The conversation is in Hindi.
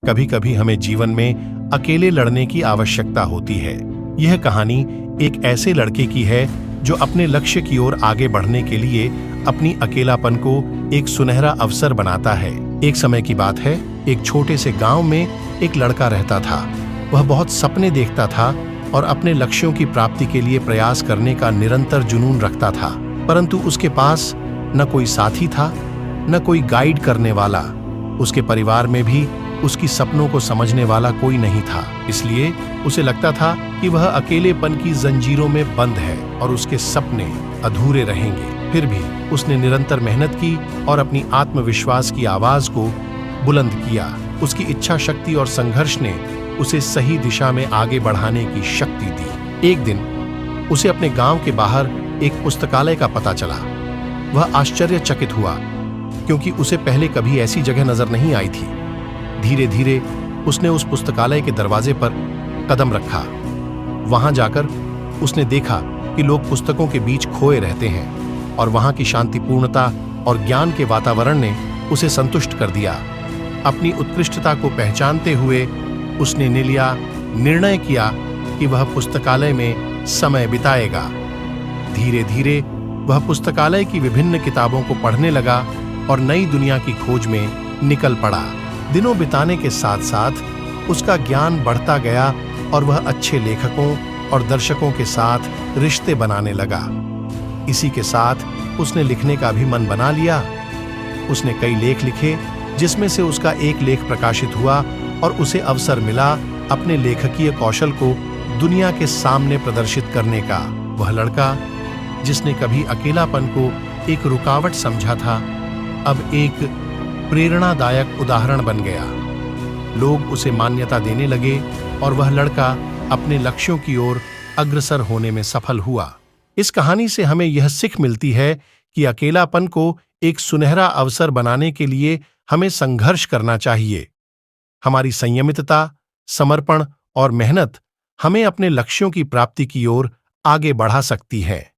कभी कभी हमें जीवन में अकेले लड़ने की आवश्यकता होती है। यह कहानी एक ऐसे लड़के की है जो अपने लक्ष्य की ओर आगे बढ़ने के लिए अपनी अकेलापन को एक सुनहरा अवसर बनाता है। एक समय की बात है, एक छोटे से गांव में एक लड़का रहता था। वह बहुत सपने देखता था और अपने लक्ष्यों की प्राप्ति के लिए प्रयास करने का निरंतर जुनून रखता था, परंतु उसके पास न कोई साथी था, न कोई गाइड करने वाला। उसके परिवार में भी उसकी सपनों को समझने वाला कोई नहीं था। इसलिए उसे लगता था कि वह अकेलेपन की जंजीरों में बंद है और उसके सपने अधूरे रहेंगे। फिर भी उसने निरंतर मेहनत की और अपनी आत्मविश्वास की आवाज को बुलंद किया। उसकी इच्छा शक्ति और संघर्ष ने उसे सही दिशा में आगे बढ़ाने की शक्ति दी। एक दिन उसे अपने गांव के बाहर एक पुस्तकालय का पता चला। वह आश्चर्यचकित हुआ, क्योंकि उसे पहले कभी ऐसी जगह नजर नहीं आई थी। धीरे धीरे उसने उस पुस्तकालय के दरवाजे पर कदम रखा। वहां जाकर उसने देखा कि लोग पुस्तकों के बीच खोए रहते हैं और वहां की शांतिपूर्णता और ज्ञान के वातावरण ने उसे संतुष्ट कर दिया। अपनी उत्कृष्टता को पहचानते हुए उसने निर्णय किया कि वह पुस्तकालय में समय बिताएगा। धीरे धीरे वह पुस्तकालय की विभिन्न किताबों को पढ़ने लगा और नई दुनिया की खोज में निकल पड़ा। दिनों बिताने के साथ साथ उसका ज्ञान बढ़ता गया और वह अच्छे लेखकों और दर्शकों के साथ रिश्ते बनाने लगा। इसी के साथ उसने लिखने का भी मन बना लिया। उसने कई लेख लिखे, जिसमें से उसका एक लेख प्रकाशित हुआ और उसे अवसर मिला अपने लेखकीय कौशल को दुनिया के सामने प्रदर्शित करने का। वह लड़का जिसने कभी अकेलापन को एक रुकावट समझा था, अब एक प्रेरणादायक उदाहरण बन गया। लोग उसे मान्यता देने लगे और वह लड़का अपने लक्ष्यों की ओर अग्रसर होने में सफल हुआ। इस कहानी से हमें यह सीख मिलती है कि अकेलापन को एक सुनहरा अवसर बनाने के लिए हमें संघर्ष करना चाहिए। हमारी संयमितता, समर्पण और मेहनत हमें अपने लक्ष्यों की प्राप्ति की ओर आगे बढ़ा सकती है।